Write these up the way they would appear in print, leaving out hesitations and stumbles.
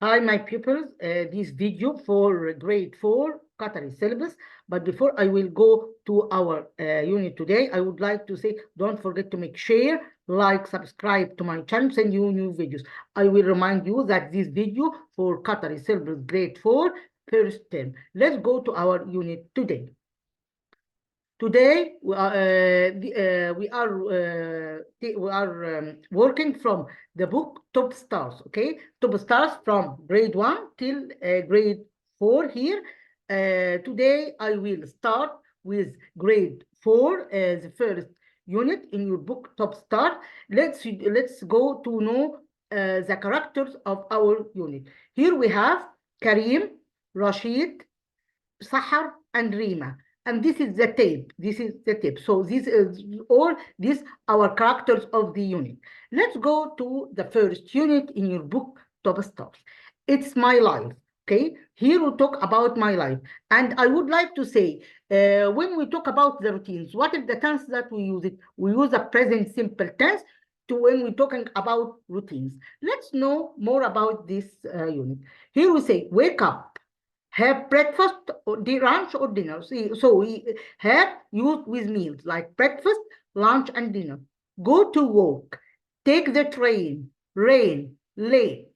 Hi, my pupils. This video for grade 4 Qatari syllabus. But before I will go to our unit today, I would like to say don't forget to make share, like, subscribe to my channel, send you new videos. I will remind you that this video for Qatari syllabus grade 4 first term. Let's go to our unit today. Today we are working from the book Top Stars. Okay, Top Stars from grade 1 till grade 4 here. Today I will start with grade 4 as the first unit in your book Top Star. Let's go to know the characters of our unit. Here we have Karim, Rashid, Sahar, and Rima. And this is the tape. This is the tape. So this is all these our characters of the unit. Let's go to the first unit in your book, Top Stars. It's my life. Okay, here we talk about my life. And I would like to say, when we talk about the routines, what is the tense that we use it? We use a present simple tense to when we're talking about routines. Let's know more about this unit. Here we say, wake up, have breakfast, or lunch or dinner. See, so we have used with meals like breakfast, lunch, and dinner. Go to work, take the train, rain, late.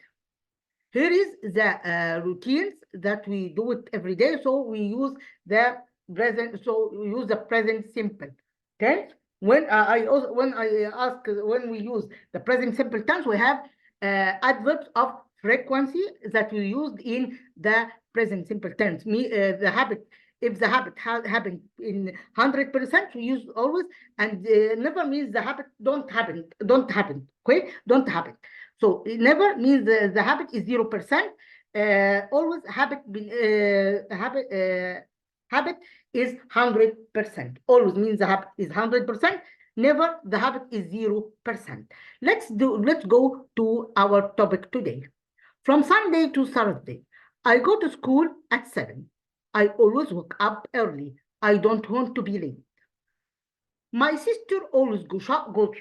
Here is the routines that we do it every day. So we use the present. So we use the present simple tense. When when we use the present simple tense, we have adverbs of frequency that we used in the present simple tense. The habit. If the habit has happened in 100%, we use always, and never means the habit don't happen. Don't happen. Okay, don't happen. So it never means the habit is 0%. Always habit is 100%. Always means the habit is 100%. Never the habit is 0%. Let's go to our topic today. From Sunday to Thursday, I go to school at 7. I always wake up early. I don't want to be late. My sister always goes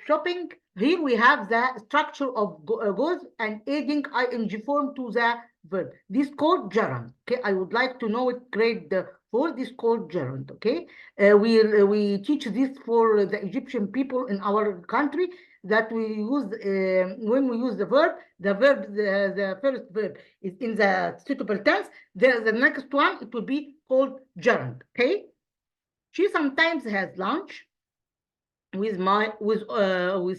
shopping. Here we have the structure of goes and adding ing form to the verb. This called gerund. Okay, I would like to know it grade 4. This called gerund. Okay, we teach this for the Egyptian people in our country that we use when we use the verb. The first verb is in the suitable tense. The next one it will be called gerund. Okay, she sometimes has lunch with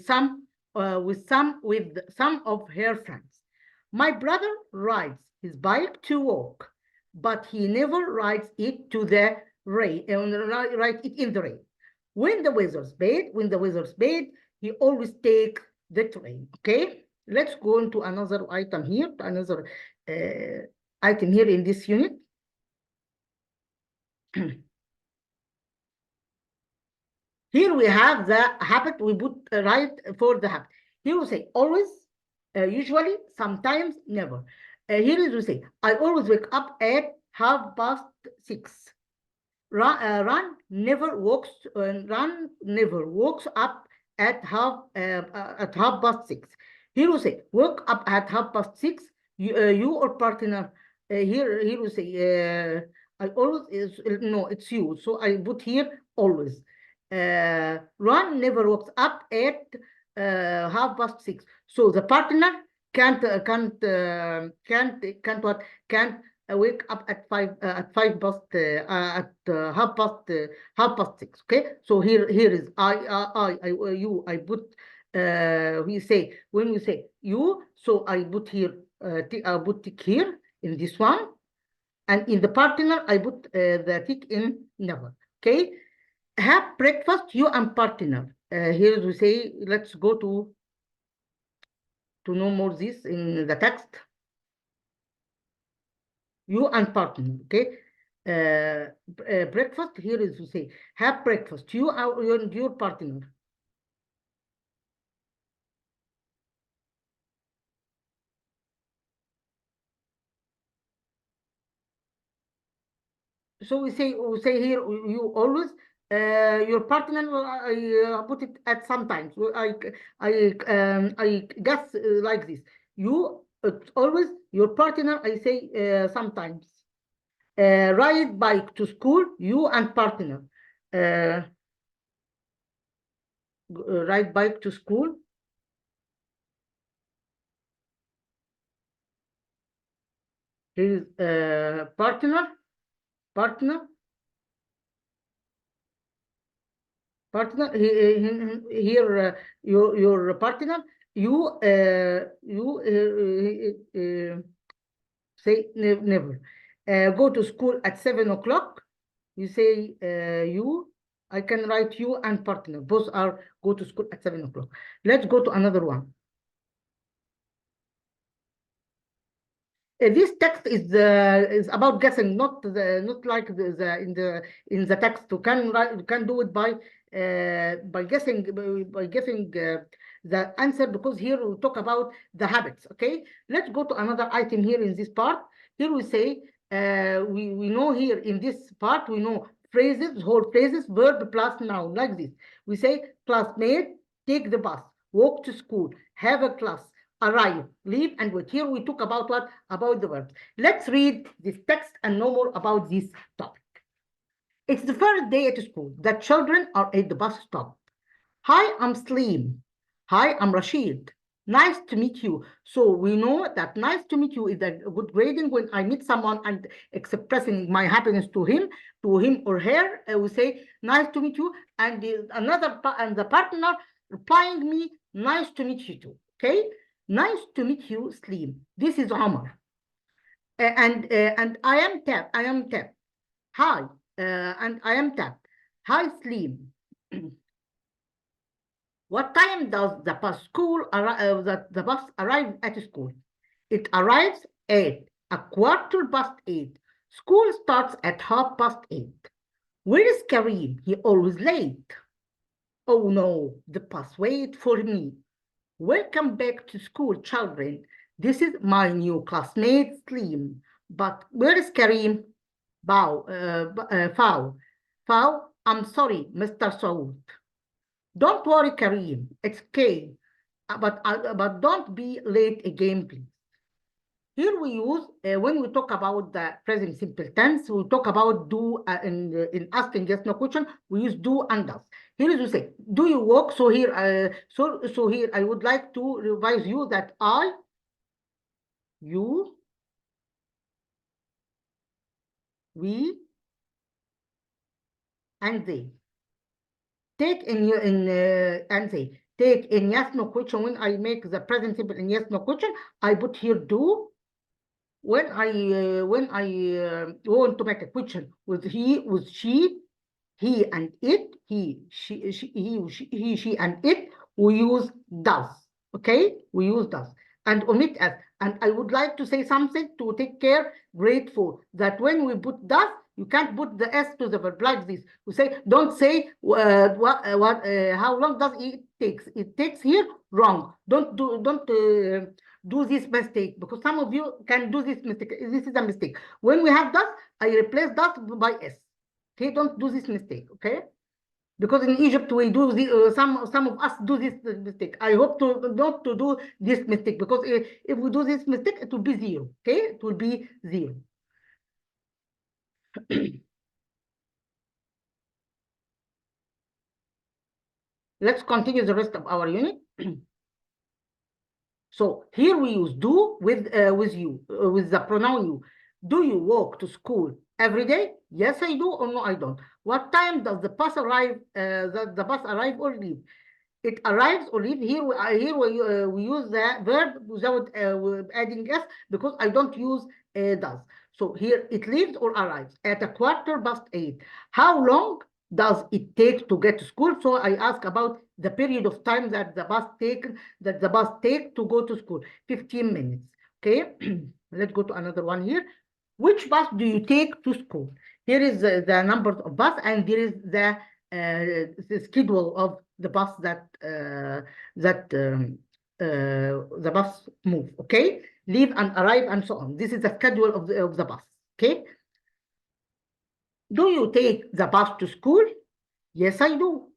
some of her friends. My brother rides his bike to work, but he never rides it to the rain. Rides it in the rain. When the weather's bad, he always takes the train. Okay, let's go into another item here. Another item here in this unit. Here we have the habit. We put right for the habit. Here we say always, usually, sometimes, never. Here is we say I always wake up at 6:30. Run never walks. Run never walks up at half 6:30. Here we say wake up at 6:30. You or partner. Here we say I always is no. It's you. So I put here always. Run never wakes up at 6:30. So the partner can't wake up at 5 past half past 6. Okay, so here is you. I put we say when we say you, so I put here I put tick here in this one, and in the partner I put the tick in never. Okay. Have breakfast, you and partner. Here we say, let's go to know more this in the text. You and partner, okay? Breakfast, here is we say, have breakfast, you and your partner. So we say here, you always, your partner, I put it at sometimes. I guess like this. You It's always your partner, I say sometimes. Ride bike to school, you and partner. Ride bike to school. His partner. Here, your partner. You say never. Go to school at 7 o'clock. You say you. I can write you and partner. Both are go to school at 7 o'clock. Let's go to another one. This text is about guessing, not like in the text. You can do it by guessing the answer, because here we talk about the habits. Okay, let's go to another item here in this part. Here we say we know here in this part we know phrases, whole phrases, verb plus noun, like this. We say classmate, take the bus, walk to school, have a class, arrive, leave, and wait. Here we talk about what? About the verbs. Let's read this text and know more about this topic. It's the first day at school. The children are at the bus stop. Hi, I'm Slim. Hi, I'm Rashid. Nice to meet you. So we know that nice to meet you is a good greeting. When I meet someone and expressing my happiness to him or her, we say nice to meet you, and the partner replying me, nice to meet you too. Okay. Nice to meet you, Slim. This is Omar. And I am Tab. Hi. And I am Tab. Hi, Slim. What time does the bus arrive at school? It arrives at 8:15. School starts at 8:30. Where is Kareem? He always late. Oh no, the bus wait for me. Welcome back to school, children. This is my new classmate, Slim. But where is Kareem? Fow. I'm sorry, Mr. Saud. Don't worry, Kareem. It's okay. But don't be late again, please. Here we use, when we talk about the present simple tense, we talk about do in asking yes no question, we use do and does. Here is we say, do you walk? So here, so here I would like to revise you that I, you, we, and they. Take in and they. Take in yes no question. When I make the present simple in yes no question, I put here do. When I want to make a question with he, with she, he and it, he, she and it, we use does. Okay, we use does and omit s. And I would like to say something to take care. Grateful that when we put does, you can't put the s to the verb like this. We say don't say how long does it takes. It takes here wrong. Don't do this mistake, because some of you can do this mistake. This is a mistake. When we have does, I replace does by s. Okay, don't do this mistake. Okay, because in Egypt we do the, some of us do this mistake. I hope to not to do this mistake, because if we do this mistake, it will be zero. Okay, it will be zero. Let's continue the rest of our unit. So here we use do with you, with the pronoun you. Do you walk to school every day? Yes, I do, or no, I don't. What time does the bus arrive? The bus arrive or leave? It arrives or leave. Here we use the verb without adding s, because I don't use does. So here it leaves or arrives at 8:15. How long does it take to get to school? So I ask about the period of time that the bus take to go to school. 15 minutes. Okay. Let's go to another one here. Which bus do you take to school? Here is the numbers of bus, and there is the schedule of the bus that the bus move. Okay, leave and arrive and so on. This is the schedule of the bus. Okay. Do you take the bus to school? Yes, I do.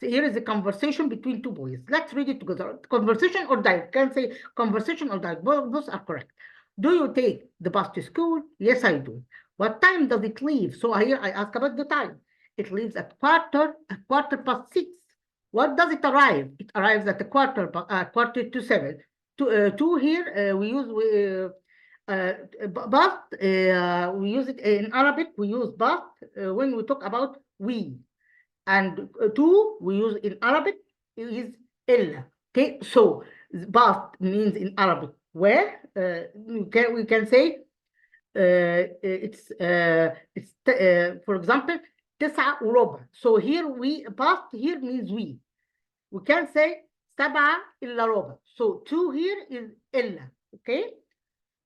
here is a conversation between two boys. Let's read it together. Conversation or dialogue. Can say conversation or dialogue. Both are correct. Do you take the bus to school? Yes, I do. What time does it leave? So here I ask about the time. It leaves at quarter past 6. What does it arrive? It arrives at a quarter to 7. Two here we use bus. We use it in Arabic. We use bus when we talk about we. And two we use in Arabic is illa. Okay, so bus means in Arabic where we can say it's for example 9:15. So here past here means we can say 7:15. So 2 here is illa. Okay,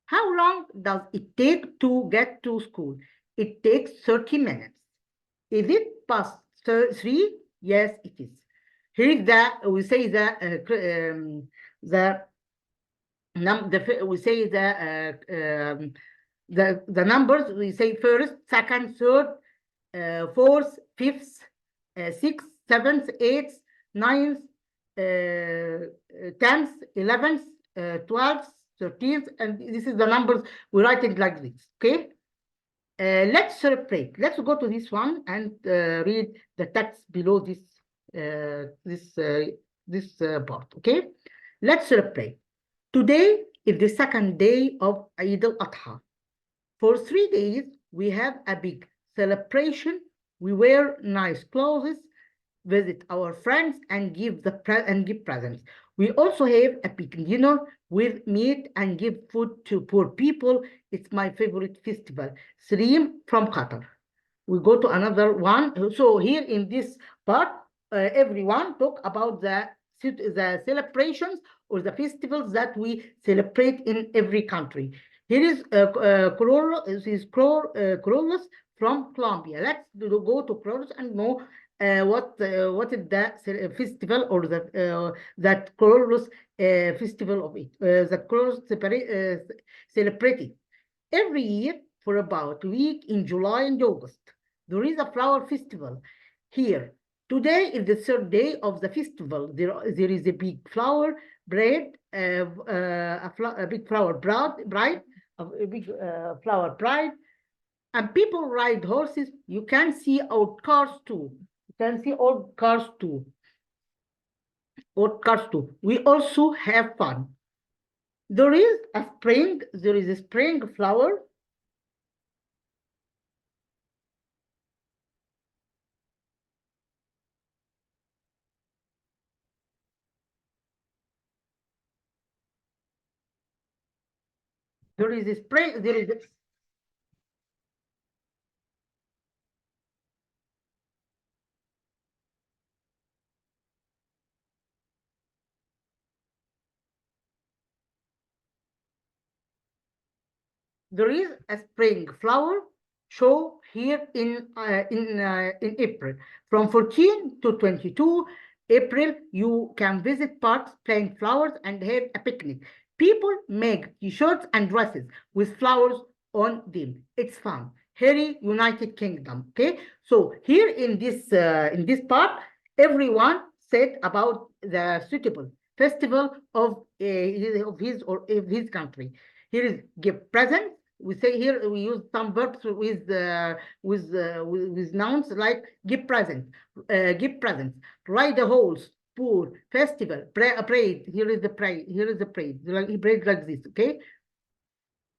how long does it take to get to school? It takes 30 minutes. Is it past 3? Yes, it is. Here is we say we say the numbers. We say first, second, third, fourth, fifth, sixth, seventh, eighth, ninth, 10th, 11th, 12th, 13th, and this is the numbers we write it like this. Okay. Let's celebrate. Let's go to this one and read the text below this part. Okay. Let's celebrate. Today is the second day of Eid al-Adha. For 3 days, we have a big celebration. We wear nice clothes, visit our friends, and give presents. We also have a big dinner with meat and give food to poor people. It's my favorite festival. Salim from Qatar. We go to another one. So here in this part, everyone talk about the celebrations or the festivals that we celebrate in every country. Here is Carlos from Colombia. Let's go to Carlos and know what is the festival or that Carlos festival of it. That Carlos celebrated every year for about a week in July and August. There is a flower festival here. Today is the 3rd day of the festival. There is a big flower bride, a big flower bride, and people ride horses. You can see old cars too. We also have fun. There is a spring flower. There is a spring, there is a spring flower show here in April. From 14 to 22 April, you can visit parks, plant flowers, and have a picnic. People make t-shirts and dresses with flowers on them. It's fun. Here, United Kingdom. Okay, so here in this part, everyone said about the suitable festival of his country. Here is give presents. We say here we use some verbs with nouns like give presents, ride a horse, poor, festival, parade. Here is the parade. Like he parade like this. Okay.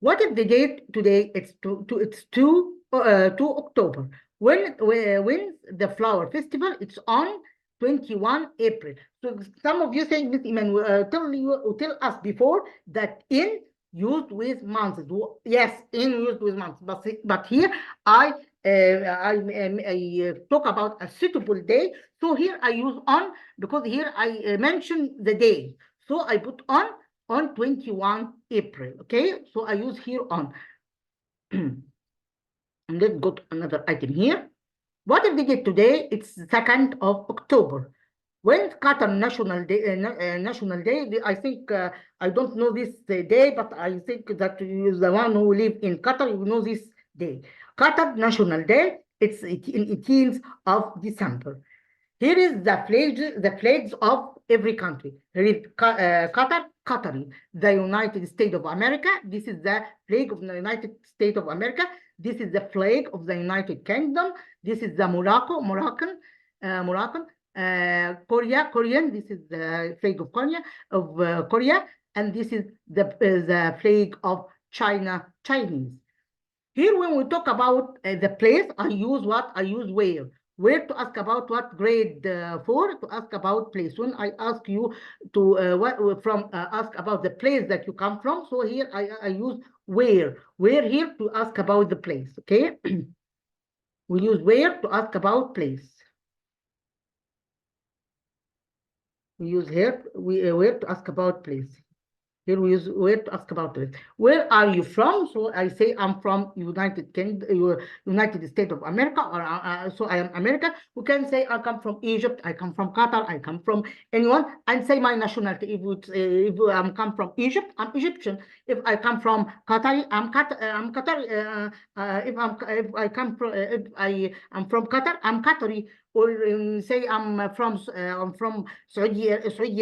What is the date today? It's 2 October. When the flower festival? It's on 21 April. So some of you saying, Miss Iman, tell us before that in used with months. Yes, in used with months. But here I talk about a suitable day. So here I use on because here I mentioned the day. So I put on 21 April. Okay, so I use here on. And let's go to another item here. What is the date today? It's the 2nd of October. When Qatar National Day, I think I don't know this day, but I think that the one who live in Qatar, you know this day. Qatar National Day, it's in 18th of December. Here is the flags of every country. Here is Qatar, Qatari, the United States of America. This is the flag of the United States of America. This is the flag of the United Kingdom. This is the Moroccan. Korea, Korean. This is the flag of Korea, and this is the flag of China, Chinese. Here, when we talk about the place, I use what? I use where. Where to ask about what? Grade 4 to ask about place. When I ask you to ask about the place that you come from, so here I use where. Where here to ask about the place. Okay, we use where to ask about place. We use here where to ask about place. Here we use where to ask about it. Where are you from? So I say I'm from United States of America, or so I am American. We can say I come from Egypt, I come from Qatar, I come from anyone, and say my nationality. If I come from Egypt, I'm Egyptian. If I come from Qatari, I'm Qatari. If I am from Qatar, I'm Qatari. Or say I'm from Saudi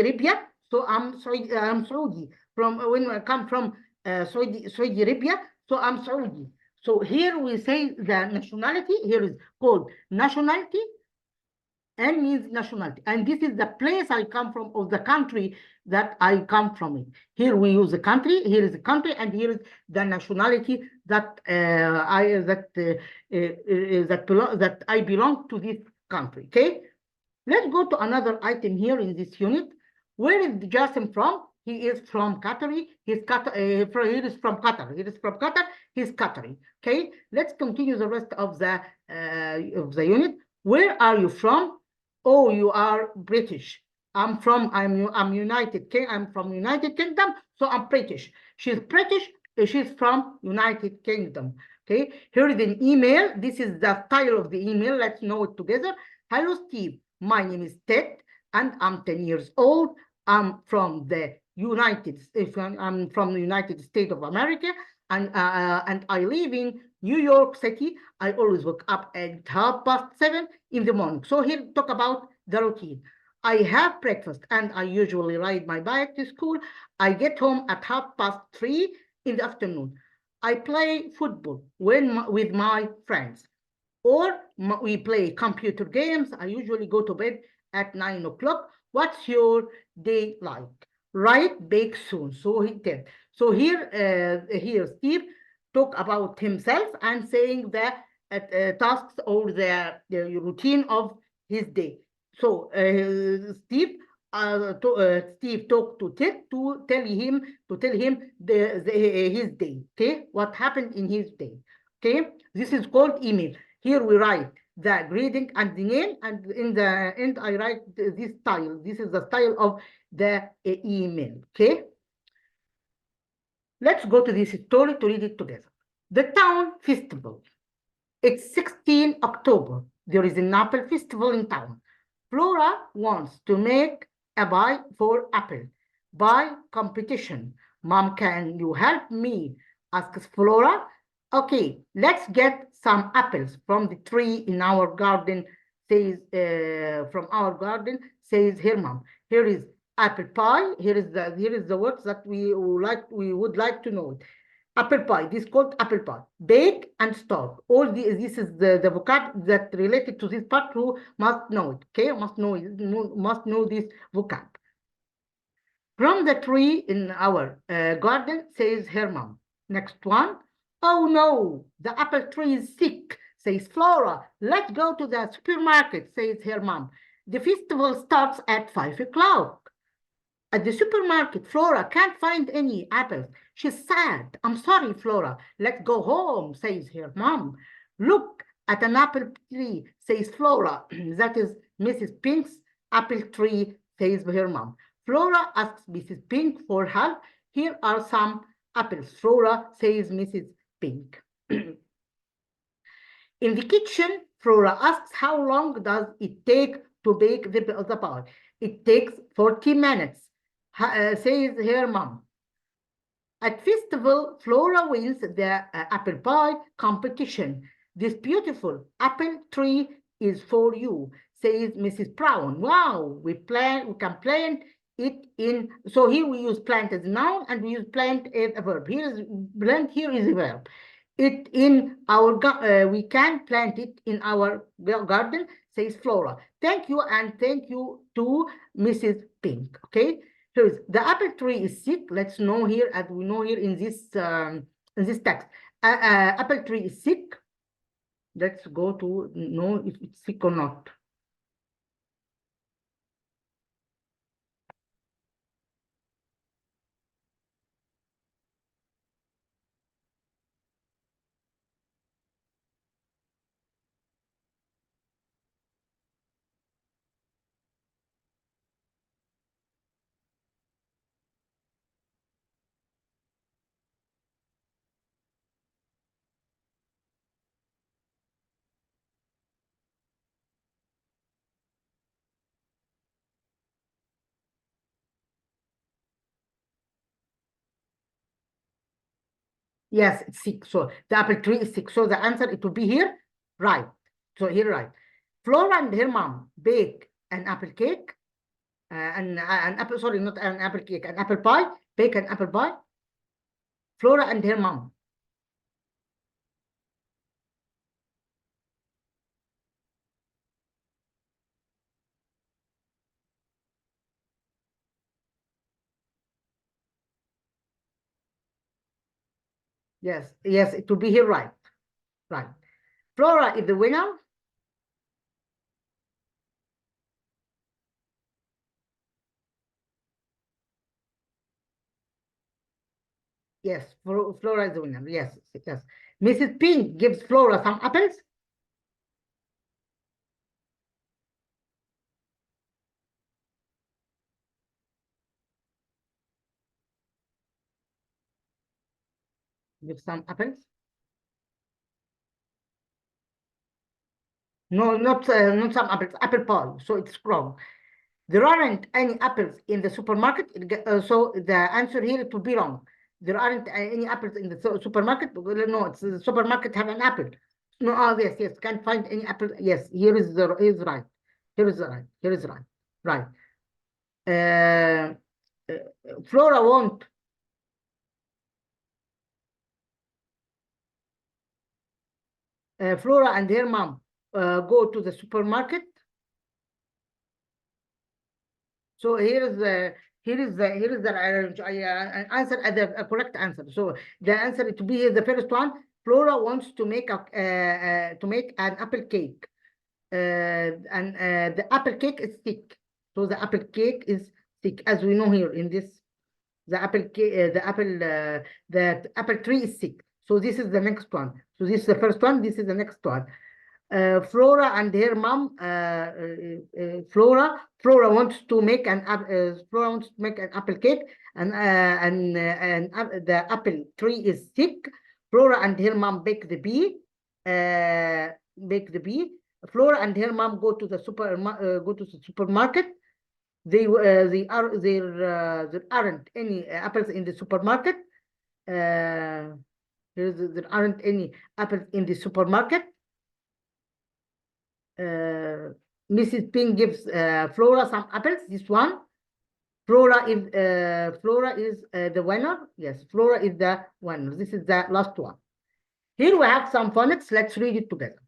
Arabia, so I'm Saudi. When I come from Saudi Arabia, so I'm Saudi. So here we say the nationality. Here is called nationality, and means nationality. And this is the place I come from, or the country that I come from it. Here we use the country. Here is the country, and here is the nationality that that I belong to this country. Okay, let's go to another item here in this unit. Where is Jasim from? He is from Qatari. He is from Qatar. He is from Qatar. He's Qatari. Okay. Let's continue the rest of the unit. Where are you from? Oh, you are British. I'm United Kingdom. I'm from United Kingdom, so I'm British. She's British. She's from United Kingdom. Okay. Here is an email. This is the style of the email. Let's know it together. Hello, Steve. My name is Ted, and I'm 10 years old. I'm from the United States of America, and I live in New York City. I always wake up at 7:30 in the morning. So here talk about the routine. I have breakfast, and I usually ride my bike to school. I get home at 3:30 in the afternoon. I play football with my friends, or we play computer games. I usually go to bed at 9 o'clock. What's your day like? Right, bake soon. So he did. So here Steve talk about himself and saying the tasks or the routine of his day. So Steve talked to Ted to tell him his day. Okay, what happened in his day. Okay, this is called email. Here we write the greeting and the name, and in the end I write this style. This is the style of the email. Okay, let's go to this story to read it together. The town festival. It's 16 October. There is an apple festival in town. Flora wants to make a pie for apple pie competition. Mom, can you help me? Asks Flora. Okay, let's get some apples from the tree in our garden, says her mom. Here is apple pie. Here is the words that we would like to know. Apple pie. This is called apple pie. Bake and start. All this is the vocab that related to this part. Who must know it? Okay, must know this vocab. From the tree in our garden, says her mom. Next one. Oh no, the apple tree is sick, says Flora. Let's go to the supermarket, says her mom. The festival starts at 5 o'clock. At the supermarket, Flora can't find any apples. She's sad. I'm sorry, Flora. Let's go home, says her mom. Look at an apple tree, says Flora. That is Mrs. Pink's apple tree, says her mom. Flora asks Mrs. Pink for help. Here are some apples, Flora, says Mrs. Pink. In the kitchen, Flora asks how long does it take to bake the pie. It takes 40 minutes, says her mom. At festival, Flora wins the apple pie competition. This beautiful apple tree is for you, says Mrs. Brown. Wow, we can plant it in. So here we use plant as a noun and we use plant as a verb. Here is plant. Here is a verb. It in our we can plant it in our garden, says Flora. Thank you, and thank you to Mrs. Pink. Okay, here's the apple tree is sick. Let's know here, as we know here in this text. Apple tree is sick. Let's go to know if it's sick or not. Yes, it's sick. So the apple tree is sick. So the answer, it will be here, right. So here, right. Flora and her mom bake an apple cake, an apple, sorry, not an apple cake, an apple pie, bake an apple pie. Flora and her mom. Yes, yes, it will be here, right. Right. Flora is the winner. Yes, Flora is the winner. Yes, yes. Mrs. Pink gives Flora some apples. Give some apples. No, not some apples. Apple pie. So it's wrong. There aren't any apples in the supermarket. So the answer here, it will be wrong. There aren't any apples in the supermarket. No, it's the supermarket have an apple. No, oh, yes, yes, can't find any apple. Yes, here is right. Here is right. Here is right. Right. Flora won't. Flora and her mom go to the supermarket. So here is the answer, the correct answer. So the answer to be the first one. Flora wants to make an apple cake, and the apple cake is thick. So the apple cake is thick, as we know here in this. The apple tree is thick. So this is the next one. So this is the first one. This is the next one. Flora and her mom. Flora wants to make an apple cake, and the apple tree is thick. Flora and her mom bake the bee. Flora and her mom go to the supermarket. There aren't any apples in the supermarket. There aren't any apples in the supermarket. Mrs. Pink gives Flora some apples. This one. Flora is the winner. Yes, Flora is the winner. This is the last one. Here we have some phonics. Let's read it together.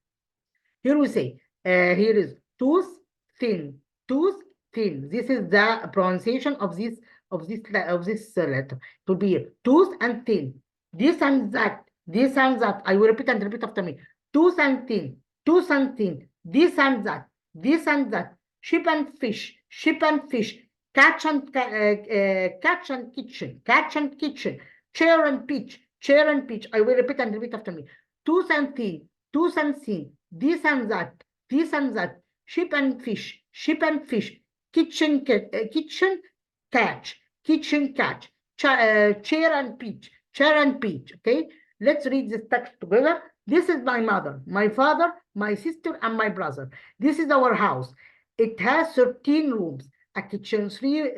Here we say, here is tooth, thin, tooth, thin. This is the pronunciation of this letter. It will be tooth and thin. This and that. This and that. I will repeat and repeat after me. Tooth and thin. Tooth and thin. This and that. This and that. Ship and fish. Ship and fish. Catch and kitchen. Catch and kitchen. Chair and pitch. Chair and pitch. I will repeat and repeat after me. Tooth and thin. Tooth and thin. This and that. This and that. Ship and fish. Ship and fish. Kitchen catch. Kitchen catch. Chair and pitch. Chair and pitch. Okay. Let's read this text together. This is my mother, my father, my sister, and my brother. This is our house. It has 13 rooms, a kitchen, three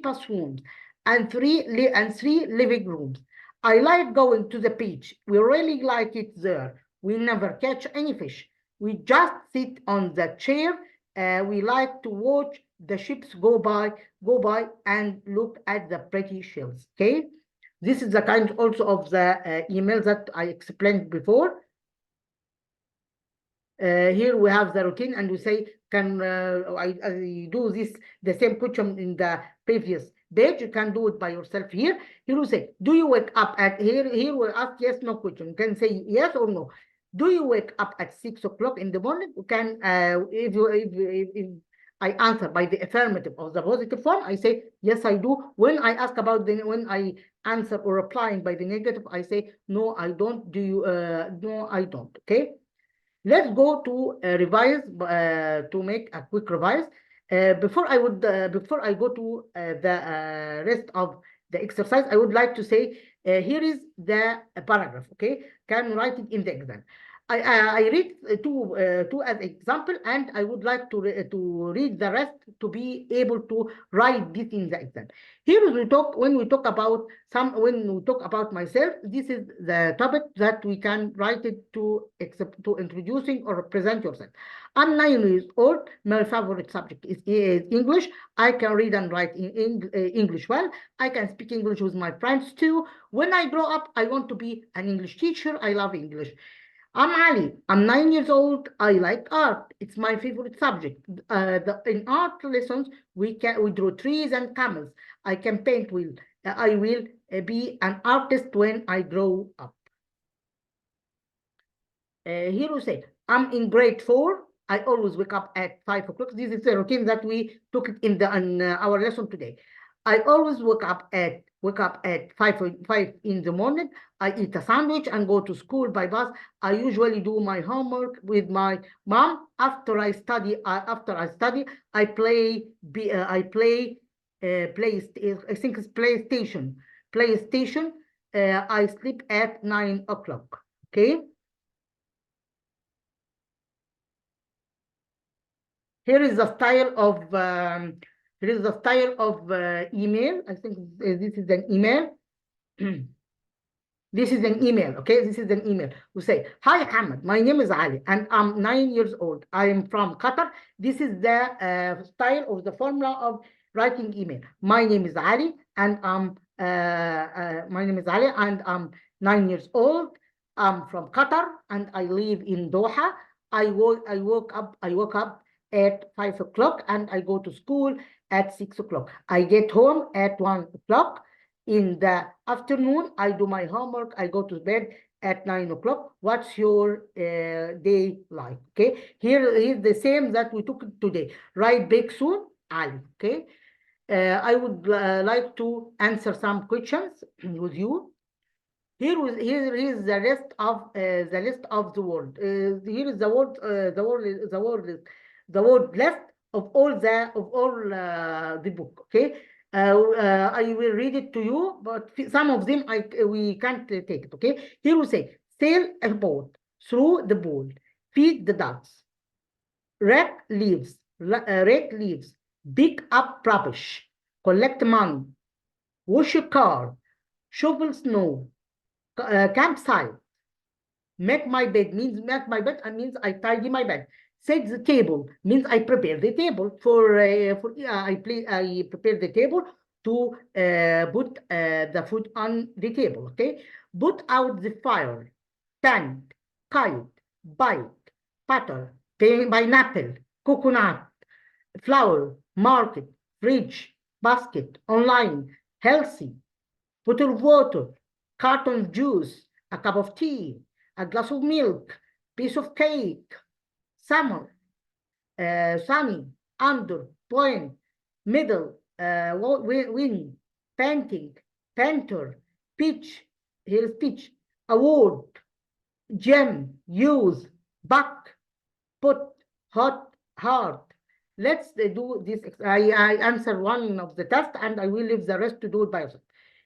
bathrooms, and three living rooms. I like going to the beach. We really like it there. We never catch any fish. We just sit on the chair. We like to watch the ships go by, and look at the pretty shells. Okay, this is the kind also of the email that I explained before. Here we have the routine, and we say, can I do this the same question in the previous page? You can do it by yourself here. Here we say, do you wake up at here? Here we ask yes, no question. You can say yes or no. Do you wake up at 6 o'clock in the morning? You can if I answer by the affirmative of the positive form, I say yes, I do. When I ask about when I answer or replying by the negative, I say no, I don't. Do you? No, I don't. Okay. Let's go to revise to make a quick revise. Before I go to the rest of the exercise, I would like to say here is the paragraph. Okay, can write it in the exam. I read two as example, and I would like to read the rest to be able to write this in the exam. Here when we talk about myself, this is the topic that we can write it to introducing or present yourself. I'm 9 years old. My favorite subject is English. I can read and write in English well. I can speak English with my friends too. When I grow up, I want to be an English teacher. I love English. I'm Ali. I'm 9 years old. I like art. It's my favorite subject. In art lessons, we draw trees and camels. I can paint well. I will be an artist when I grow up. Here we say, I'm in grade 4. I always wake up at 5 o'clock. This is the routine that we took in our lesson today. I always wake up at 5 in the morning. I eat a sandwich and go to school by bus. I usually do my homework with my mom. After I study, I play. I think it's PlayStation. I sleep at 9 o'clock. Okay. Here is the style of email. I think this is an email. This is an email, okay? This is an email. We say, hi, Ahmed. My name is Ali, and I'm 9 years old. I am from Qatar. This is the style of the formula of writing email. My name is Ali, and I'm 9 years old. I'm from Qatar, and I live in Doha. I woke up at 5 o'clock, and I go to school at 6 o'clock. I get home at 1 o'clock. In the afternoon, I do my homework. I go to bed at 9 o'clock. What's your day like? Okay, here is the same that we took today. Write back soon, Ali. Okay, I would like to answer some questions with you. Here is the list of the word. Here is the word list of all the book. Okay. I will read it to you, but some of them we can't take it. Okay. Here we say, sail a boat through the pool, feed the ducks, rake leaves, pick up rubbish, collect money, wash a car, shovel snow, campsite, make my bed means means I tidy my bed. Set the table means I prepare the table I prepare the table to put the food on the table. Okay, put out the fire, tent, kite, bike, butter, pineapple, coconut, flour, market, fridge, basket, online, healthy, bottle of water, carton of juice, a cup of tea, a glass of milk, piece of cake, summer, sunny, under, point, middle, wing, painting, painter, pitch, here's pitch, award, gem, use, buck, put, hot, hard. Let's do this. I answer one of the tests, and I will leave the rest to do it by yourself.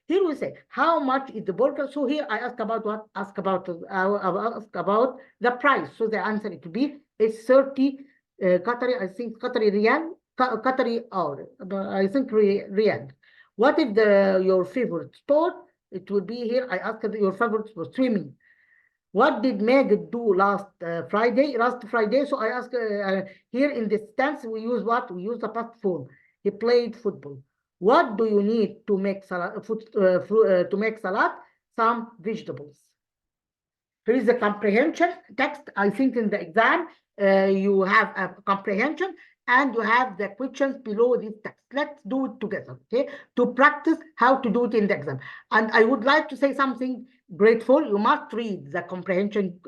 Here we say, how much is the burger? So here I ask about what? Ask about the price. So the answer it will be it's 30 Qatari. I think Qatari riyal. Qatari or I think riyal. What if your favorite sport? It will be here. I ask your favorite sport, swimming. What did Magid do last Friday? Last Friday, so I ask here in this tense, we use what? We use the past form. He played football. What do you need to make salad? To make salad? Some vegetables. Here is the comprehension text. I think in the exam, you have a comprehension and you have the questions below this text. Let's do it together, okay? To practice how to do it in the exam. And I would like to say something grateful. You must read the comprehension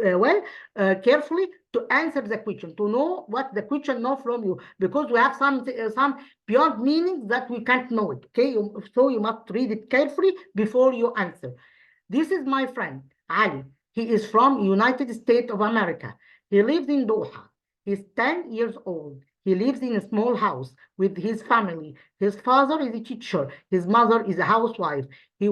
carefully to answer the question, to know what the question know from you, because we have some beyond meanings that we can't know it, okay? So you must read it carefully before you answer. This is my friend, Ali. He is from United States of America. He lives in Doha. He's 10 years old. He lives in a small house with his family. His father is a teacher. His mother is a housewife. He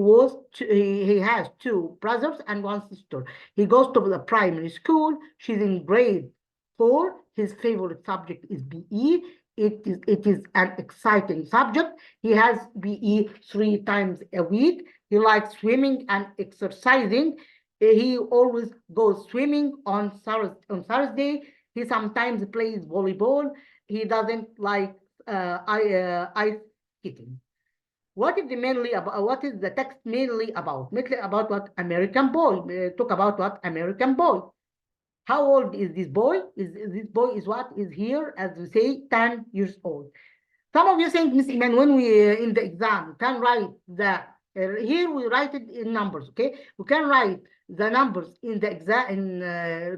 has 2 brothers and 1 sister. He goes to the primary school. She's in grade 4. His favorite subject is BE. It is an exciting subject. He has BE 3 times a week. He likes swimming and exercising. He always goes swimming on Thursday. He sometimes plays volleyball. He doesn't like ice skating. What is the text mainly about? Mainly about what? American boy. Talk about what? American boy. How old is this boy? This boy is what? Is here, as we say, 10 years old. Some of you think, Miss Iman, when we in the exam can write the here we write it in numbers, okay? We can write the numbers in the exam,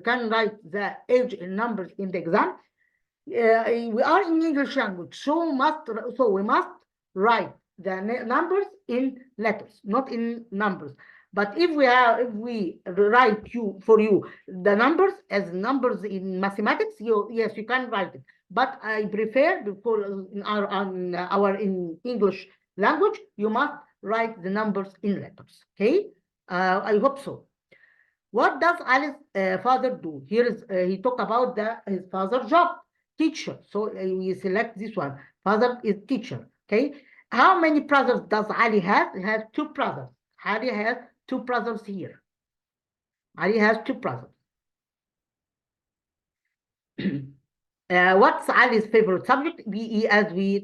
can write the age in numbers in the exam. We are in English language, so we must write the numbers in letters, not in numbers. But if we write for you the numbers as numbers in mathematics, yes, you can write it. But I prefer, because in English language, you must write the numbers in letters. Okay, I hope so. What does Alice's father do? Here is he talk about his father's job, teacher. So we select this one. Father is teacher. Okay. How many brothers does Ali have? He has 2 brothers. Ali has 2 brothers here. Ali has 2 brothers. What's Ali's favorite subject? BE, as we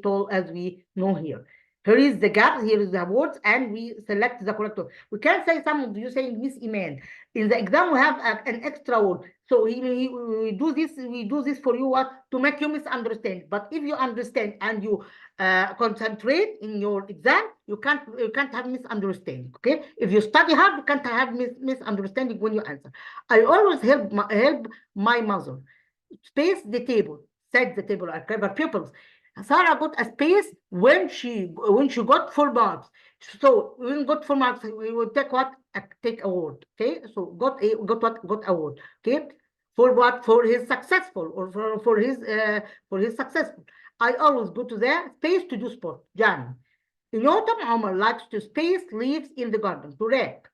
know here. Here is the gap, here is the words, and we select the correct word. We can say some of you saying Miss Iman. In the exam, we have an extra word. So we do this for you to make you misunderstand. But if you understand and you concentrate in your exam, you can't have misunderstanding. Okay? If you study hard, you can't have misunderstanding when you answer. I always help my mother. Space the table, set the table, are clever pupils. Sarah got a space when she got 4 marks. So when we got 4 marks, we will take what? Take a word. Okay. So got a word. Okay. For what? For his successful, or for his successful. I always go to the space to do sport. Jan. In autumn, Omar likes to space leaves in the garden to rake.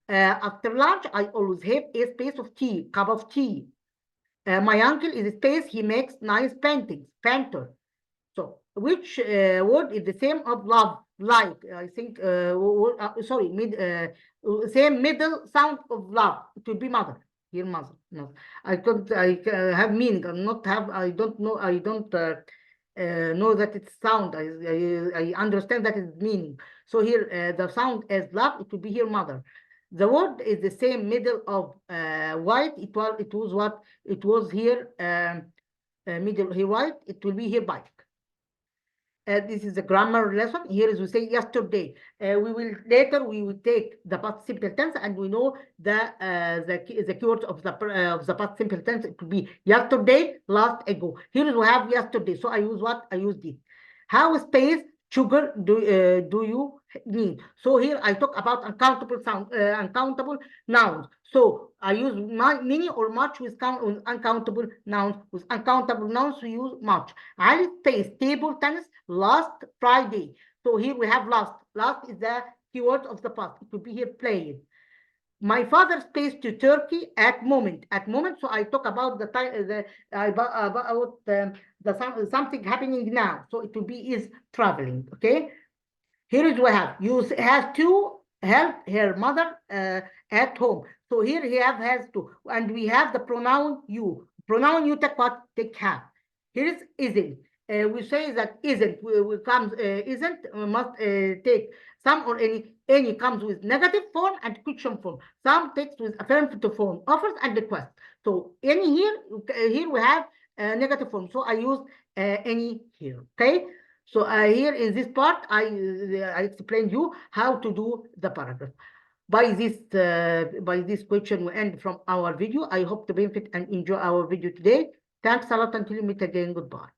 After lunch, I always have a space of tea, cup of tea. My uncle is a space, he makes nice paintings, painter. So which word is the same of love? Like, I think, same middle sound of love. It will be mother. Here, mother. No, I have meaning. I don't know that it's sound. I understand that it's meaning. So here, the sound as love, it will be here, mother. The word is the same middle of white. It was what? It was here, middle here white. It will be here bike. This is a grammar lesson. Here is we say yesterday. We will take the past simple tense, and we know the keywords of the past simple tense. It will be yesterday, last ago. Here is we have yesterday. So I use what? I use this. How space sugar do you need? So here I talk about uncountable nouns. So I use many or much with uncountable nouns. With uncountable nouns, we use much. I space table tennis last Friday. So here we have last. Last is the keyword of the past. It will be here played. My father space to Turkey at moment. At moment, so I talk about something happening now. So it will be is traveling. Okay. Here is what I have. You has 2 help her mother at home. So here he has to, and we have the pronoun you. Pronoun you take what? Take have. Here is isn't. We say that isn't comes isn't must take some or any comes with negative form and question form. Some takes with affirmative form, offers and request. So any here we have negative form. So I use any here. Okay. So here in this part I explained you how to do the paragraph. By this question we end from our video. I hope to benefit and enjoy our video today. Thanks a lot. Until we meet again. Goodbye.